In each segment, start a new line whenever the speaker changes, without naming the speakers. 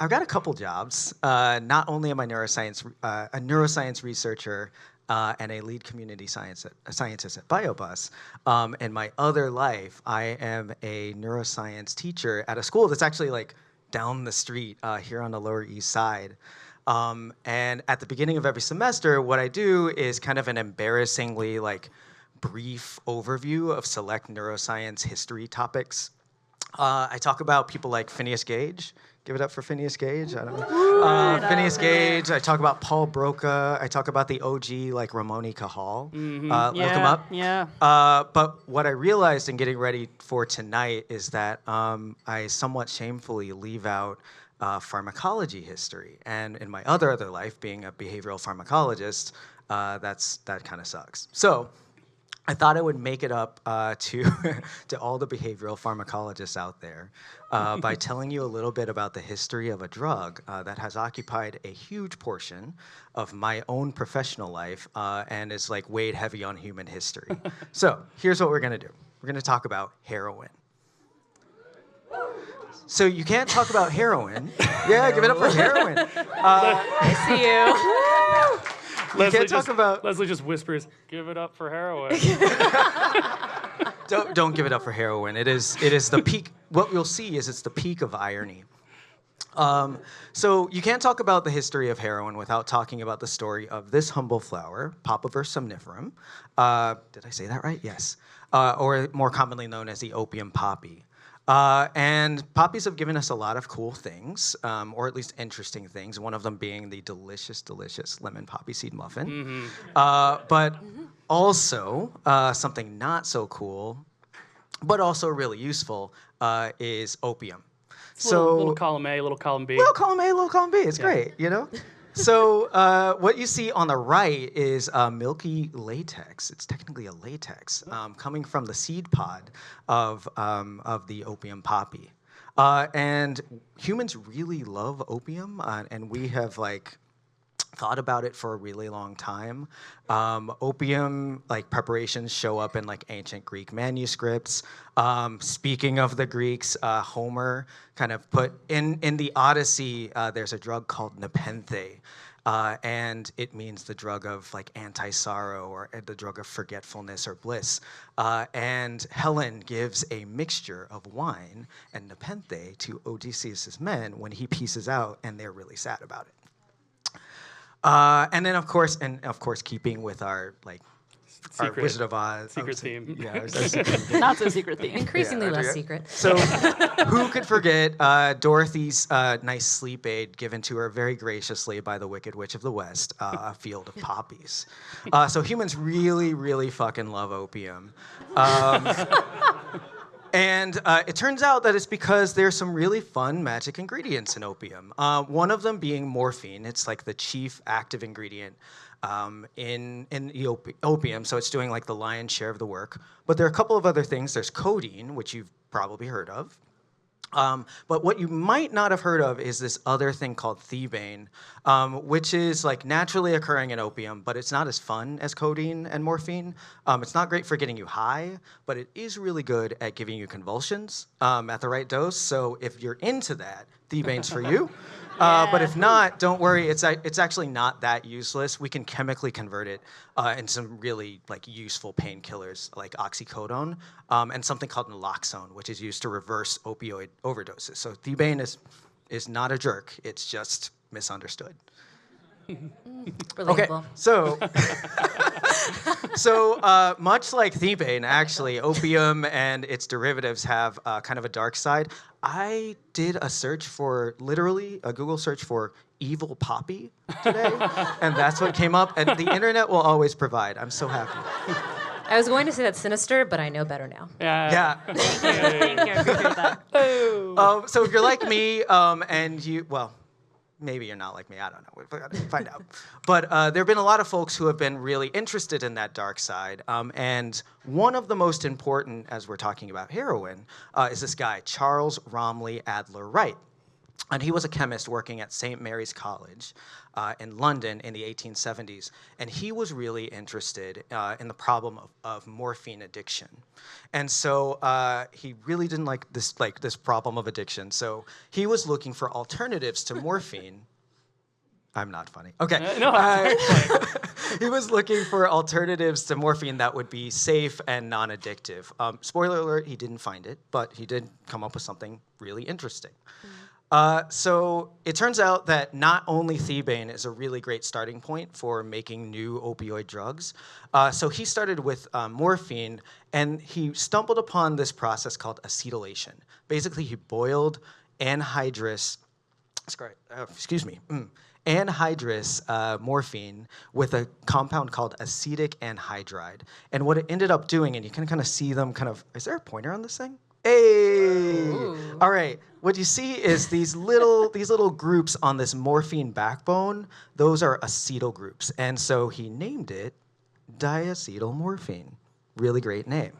I've got a couple jobs. Not only am I a neuroscience researcher and a lead community scientist at BioBus, in my other life, I am a neuroscience teacher at a school that's actually like down the street here on the Lower East Side. And at the beginning of every semester, what I do is kind of an embarrassingly like brief overview of select neuroscience history topics. I talk about people like Phineas Gage. Give it up for Phineas Gage. I don't know. Phineas Gage. I talk about Paul Broca. I talk about the OG like Ramoni Cajal. Look him up.
Yeah.
But what I realized in getting ready for tonight is that I somewhat shamefully leave out pharmacology history. And in my other life, being a behavioral pharmacologist, that kind of sucks. So I thought I would make it up to to all the behavioral pharmacologists out there by telling you a little bit about the history of a drug that has occupied a huge portion of my own professional life and is like weighed heavy on human history. So here's what we're gonna do. We're gonna talk about heroin. So you can't talk about heroin. Yeah, give it up for heroin.
I see you.
Leslie just whispers, "Give it up for heroin."
Don't give it up for heroin. It is the peak. What you'll see is it's the peak of irony. So you can't talk about the history of heroin without talking about the story of this humble flower, Papaver somniferum. Did I say that right? Yes. Or more commonly known as the opium poppy. And poppies have given us a lot of cool things, or at least interesting things, one of them being the delicious, delicious lemon poppy seed muffin. But also, something not so cool, but also really useful, is opium.
Little column A, little column B.
Little column A, little column B. It's great, you know? So what you see on the right is milky latex. It's technically a latex coming from the seed pod of the opium poppy. And humans really love opium, and we have like thought about it for a really long time. Opium like preparations show up in like ancient Greek manuscripts. Speaking of the Greeks, Homer kind of put in the Odyssey, there's a drug called nepenthe. And it means the drug of like anti-sorrow or the drug of forgetfulness or bliss. And Helen gives a mixture of wine and nepenthe to Odysseus' men when he pieces out and they're really sad about it. And then of course, keeping with our like our Wizard of Oz
secret theme.
Yeah, our secret theme.
Not so secret theme.
Increasingly less secret.
So, who could forget Dorothy's nice sleep aid given to her very graciously by the Wicked Witch of the West, a field of poppies. So humans really, really fucking love opium. And it turns out that it's because there's some really fun magic ingredients in opium. One of them being morphine. It's like the chief active ingredient in the opium, so it's doing like the lion's share of the work. But there are a couple of other things. There's codeine, which you've probably heard of. But what you might not have heard of is this other thing called thebaine, which is like naturally occurring in opium, but it's not as fun as codeine and morphine. It's not great for getting you high, but it is really good at giving you convulsions at the right dose. So if you're into that, thebaine's for you. But if not, don't worry. It's actually not that useless. We can chemically convert it into some really like useful painkillers like oxycodone and something called naloxone, which is used to reverse opioid overdoses. So thebaine is not a jerk. It's just misunderstood. Okay, so much like thebaine, actually, opium and its derivatives have kind of a dark side. I did a search for, literally, a Google search for evil poppy today, and that's what came up, and the internet will always provide. I'm so happy.
I was going to say that's sinister, but I know better now.
Yeah.
Thank you. I appreciate that.
So if you're like me, and you, well, maybe you're not like me, I don't know, we'll find out. But there have been a lot of folks who have been really interested in that dark side. And one of the most important, as we're talking about heroin, is this guy, Charles Romley Adler Wright. And he was a chemist working at St. Mary's College in London in the 1870s. And he was really interested in the problem of morphine addiction. And so he really didn't like this problem of addiction. So he was looking for alternatives to morphine. I'm not funny. Okay.
No,
He was looking for alternatives to morphine that would be safe and non-addictive. Spoiler alert, he didn't find it, but he did come up with something really interesting. So it turns out that not only thebaine is a really great starting point for making new opioid drugs. So he started with morphine, and he stumbled upon this process called acetylation. Basically, he boiled anhydrous morphine with a compound called acetic anhydride. And what it ended up doing, and you can kind of see them is there a pointer on this thing? Hey! Ooh. All right. What you see is these little groups on this morphine backbone. Those are acetyl groups. And so he named it diacetylmorphine. Really great name.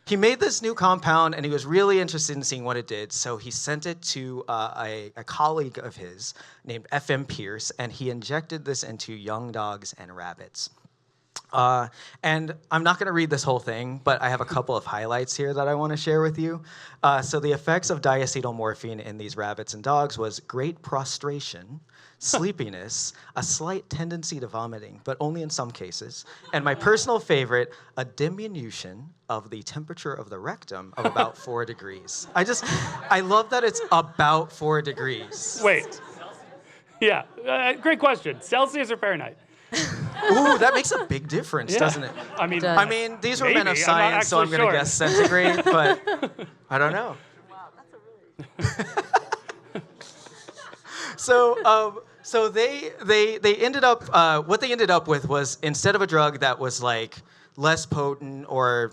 He made this new compound, and he was really interested in seeing what it did. So he sent it to a colleague of his named F.M. Pierce, and he injected this into young dogs and rabbits. And I'm not going to read this whole thing, but I have a couple of highlights here that I want to share with you. So the effects of diacetylmorphine in these rabbits and dogs was great prostration, sleepiness, a slight tendency to vomiting, but only in some cases, and my personal favorite, a diminution of the temperature of the rectum of about 4 degrees. I love that it's about 4 degrees.
Wait. Yeah, great question. Celsius or Fahrenheit?
Ooh, that makes a big difference, doesn't it?
I mean,
these were
maybe.
men of science, so I'm going to guess centigrade, but I don't know.
Wow, that's a really...
So they ended up what they ended up with was, instead of a drug that was like less potent or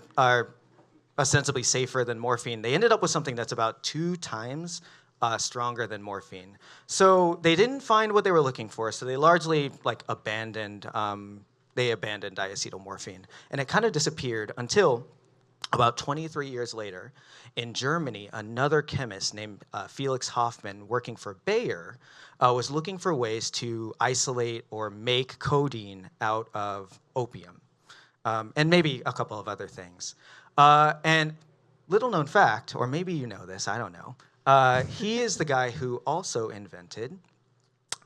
ostensibly safer than morphine, they ended up with something that's about 2 times stronger than morphine. So they didn't find what they were looking for, so they largely abandoned diacetylmorphine. And it kind of disappeared until about 23 years later, in Germany, another chemist named Felix Hoffmann, working for Bayer, was looking for ways to isolate or make codeine out of opium, and maybe a couple of other things. And little known fact, or maybe you know this, I don't know, he is the guy who also invented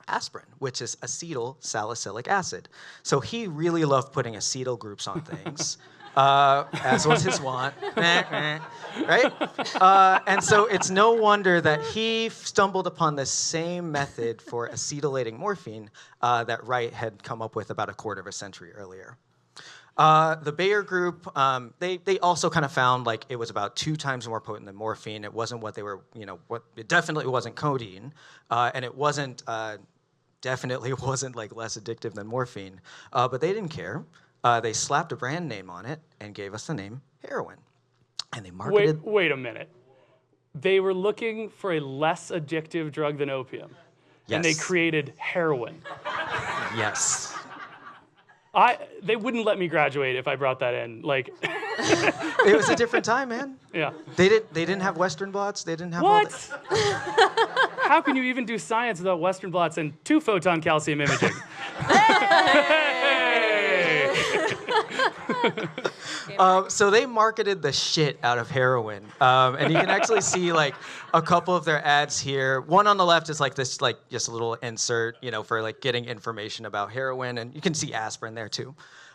aspirin, which is acetyl salicylic acid. So he really loved putting acetyl groups on things, as was his want, right? And so it's no wonder that he stumbled upon the same method for acetylating morphine that Wright had come up with about a quarter of a century earlier. The Bayer group, they also kind of found it was about 2 times more potent than morphine. It wasn't what they were, it definitely wasn't codeine, and it wasn't, definitely wasn't less addictive than morphine. But they didn't care. They slapped a brand name on it and gave us the name Heroin. And they marketed...
Wait a minute. They were looking for a less addictive drug than opium.
Yes.
And they created heroin.
Yes.
They wouldn't let me graduate if I brought that in.
It was a different time, man.
Yeah.
They didn't have Western blots. They didn't have
what?
all that.
How can you even do science without Western blots and 2-photon calcium imaging?
So they marketed the shit out of heroin, and you can actually see a couple of their ads here. One on the left is this just a little insert, for getting information about heroin, and you can see aspirin there too.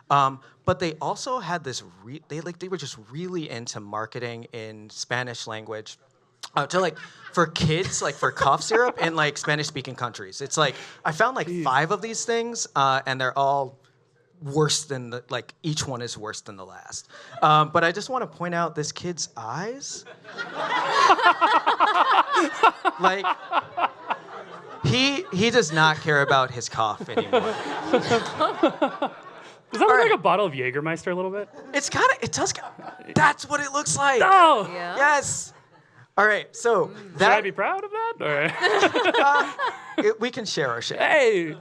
But they also had this. They were just really into marketing in Spanish language, for kids, for cough syrup in Spanish-speaking countries. It's I found 5 of these things, and they're all worse than each one is worse than the last. But I just want to point out this kid's eyes. He does not care about his cough anymore.
Does that look like a bottle of Jägermeister a little bit?
That's what it looks like.
Oh!
Yeah.
Yes. All right, so
Should I be proud of that? Or?
we can share our share.
Hey!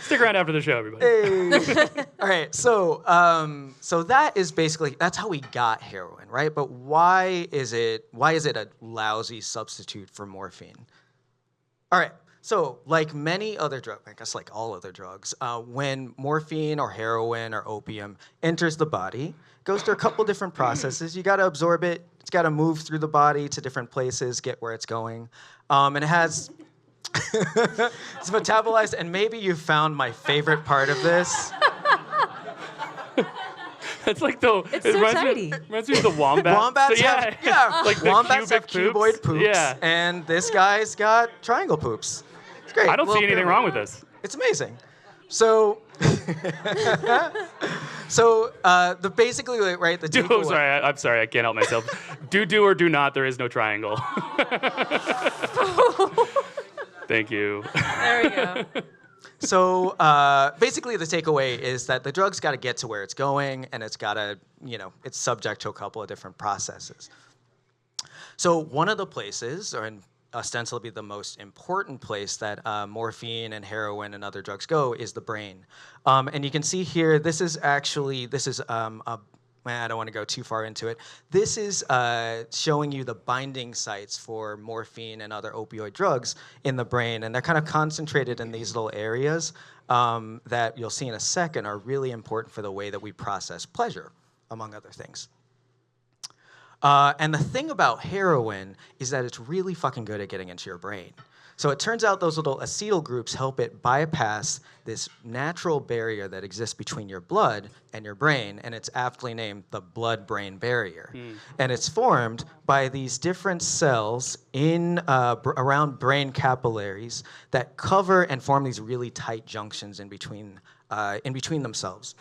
Stick around after the show, everybody.
Hey. All right, so that is basically, that's how we got heroin, right? But why is it a lousy substitute for morphine? All right, so like many other drugs, I guess like all other drugs, when morphine or heroin or opium enters the body, it goes through a couple different processes. You got to absorb it. It's got to move through the body to different places, get where it's going, and it has. It's metabolized, and maybe you found my favorite part of this.
It's like the.
It's
it
so
reminds
tiny.
Me, reminds me of the wombat.
Wombats
So,
have
like the
wombats have
cubic
cuboid poops,
Yeah.
and this guy's got triangle poops. It's great.
I don't see
Little
anything
pyramid.
wrong with this.
It's amazing. So, basically, right, the
I'm
takeaway-
sorry. I'm sorry. I can't help myself. Do or do not. There is no triangle. Thank you.
There we go.
So basically, the takeaway is that the drug's got to get to where it's going, and it's got to, it's subject to a couple of different processes. So one of the places, and ostensibly the most important place that morphine and heroin and other drugs go, is the brain. And you can see here, this is I don't want to go too far into it. This is showing you the binding sites for morphine and other opioid drugs in the brain. And they're kind of concentrated in these little areas that you'll see in a second are really important for the way that we process pleasure, among other things. And the thing about heroin is that it's really fucking good at getting into your brain. So it turns out those little acetyl groups help it bypass this natural barrier that exists between your blood and your brain, and it's aptly named the blood-brain barrier. And it's formed by these different cells around brain capillaries that cover and form these really tight junctions in between themselves,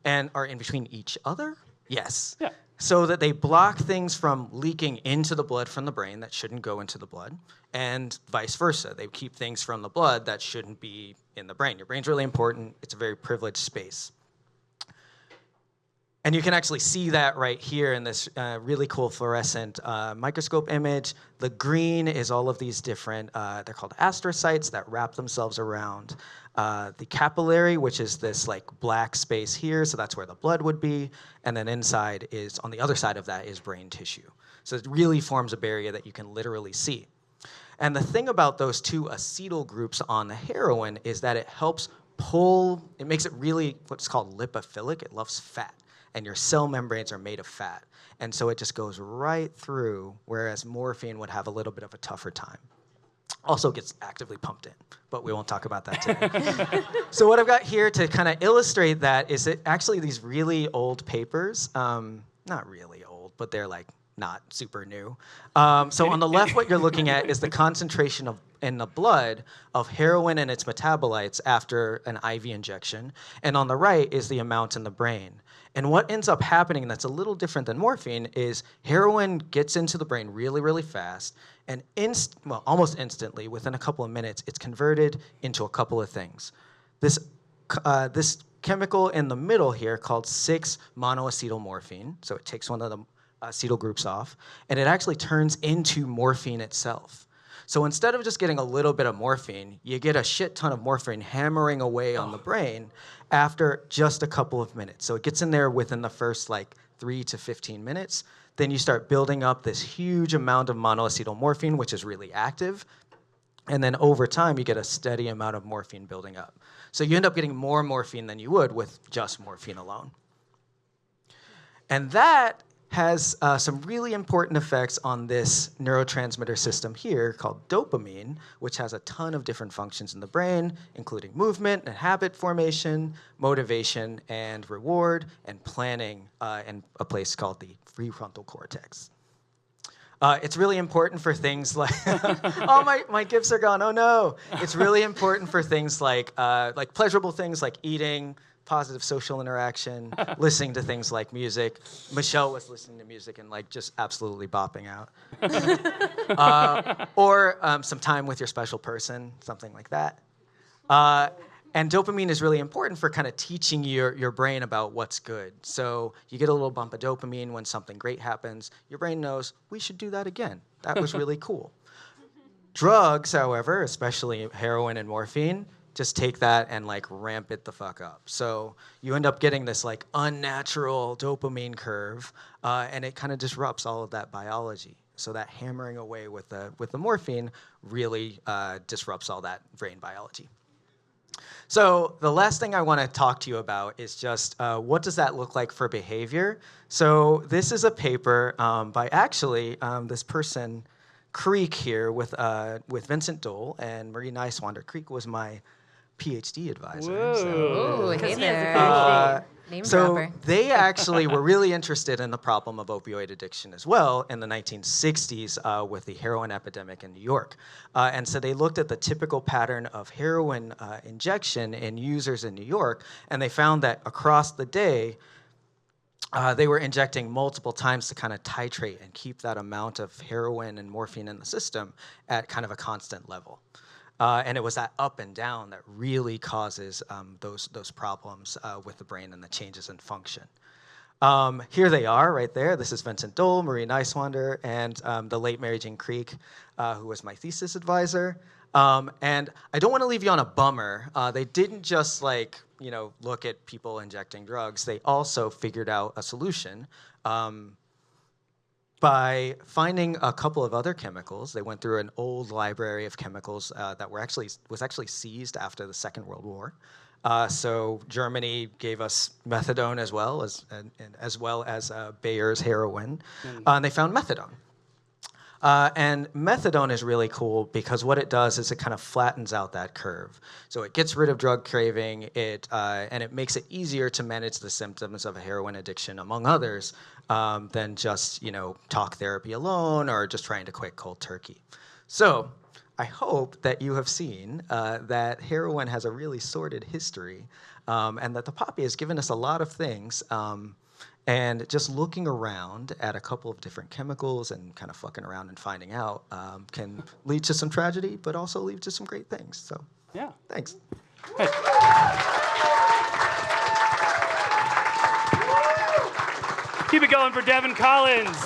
or in between each other. Yes.
Yeah.
So that they block things from leaking into the blood from the brain that shouldn't go into the blood, and vice versa. They keep things from the blood that shouldn't be in the brain. Your brain's really important. It's a very privileged space. And you can actually see that right here in this really cool fluorescent microscope image. The green is all of these different, they're called astrocytes that wrap themselves around the capillary, which is this like black space here, so that's where the blood would be. And then inside is, on the other side of that is brain tissue. So it really forms a barrier that you can literally see. And the thing about those two acetyl groups on the heroin is that it helps it makes it really what's called lipophilic. It loves fat. And your cell membranes are made of fat. And so it just goes right through, whereas morphine would have a little bit of a tougher time. Also gets actively pumped in, but we won't talk about that today. So what I've got here to kind of illustrate that is actually these really old papers, not really old, but they're like not super new. So on the left, what you're looking at is the concentration in the blood of heroin and its metabolites after an IV injection. And on the right is the amount in the brain. And what ends up happening that's a little different than morphine is heroin gets into the brain really, really fast, and almost instantly, within a couple of minutes, it's converted into a couple of things. This chemical in the middle here called 6-monoacetylmorphine, so it takes one of the acetyl groups off, and it actually turns into morphine itself. So instead of just getting a little bit of morphine, you get a shit ton of morphine hammering away on the brain after just a couple of minutes. So it gets in there within the first 3 to 15 minutes. Then you start building up this huge amount of monoacetylmorphine, which is really active. And then over time, you get a steady amount of morphine building up. So you end up getting more morphine than you would with just morphine alone. And that has some really important effects on this neurotransmitter system here called dopamine, which has a ton of different functions in the brain, including movement and habit formation, motivation and reward, and planning in a place called the prefrontal cortex. It's really important for things like, oh, my gifts are gone, oh no. It's really important for things like pleasurable things like eating, positive social interaction, listening to things like music. Michelle was listening to music and just absolutely bopping out. Or some time with your special person, something like that. And dopamine is really important for kind of teaching your brain about what's good. So you get a little bump of dopamine when something great happens. Your brain knows, we should do that again. That was really cool. Drugs, however, especially heroin and morphine, just take that and like ramp it the fuck up. So you end up getting this like unnatural dopamine curve, and it kind of disrupts all of that biology. So that hammering away with the morphine really disrupts all that brain biology. So the last thing I want to talk to you about is just what does that look like for behavior? So this is a paper by actually this person, Creek here, with Vincent Dole and Marie Niswander. Creek was my PhD advisor.
Whoa.
Ooh, hey
Because he has a
there.
PhD.
Name
So
dropper.
they actually were really interested in the problem of opioid addiction as well in the 1960s with the heroin epidemic in New York. And so they looked at the typical pattern of heroin injection in users in New York, and they found that across the day, they were injecting multiple times to kind of titrate and keep that amount of heroin and morphine in the system at kind of a constant level. And it was that up and down that really causes those problems with the brain and the changes in function. Here they are right there. This is Vincent Dole, Marie Niswander, and the late Mary Jane Creek, who was my thesis advisor. And I don't want to leave you on a bummer. They didn't just look at people injecting drugs. They also figured out a solution. By finding a couple of other chemicals. They went through an old library of chemicals that was actually seized after the Second World War. So Germany gave us methadone as well as Bayer's heroin, and they found methadone. And methadone is really cool because what it does is it kind of flattens out that curve. So it gets rid of drug craving, and it makes it easier to manage the symptoms of a heroin addiction, among others, than just talk therapy alone or just trying to quit cold turkey. So I hope that you have seen that heroin has a really sordid history, and that the poppy has given us a lot of things. And just looking around at a couple of different chemicals and kind of fucking around and finding out can lead to some tragedy, but also lead to some great things. So,
Yeah.
Thanks.
Hey. Keep it going for Devon Collins.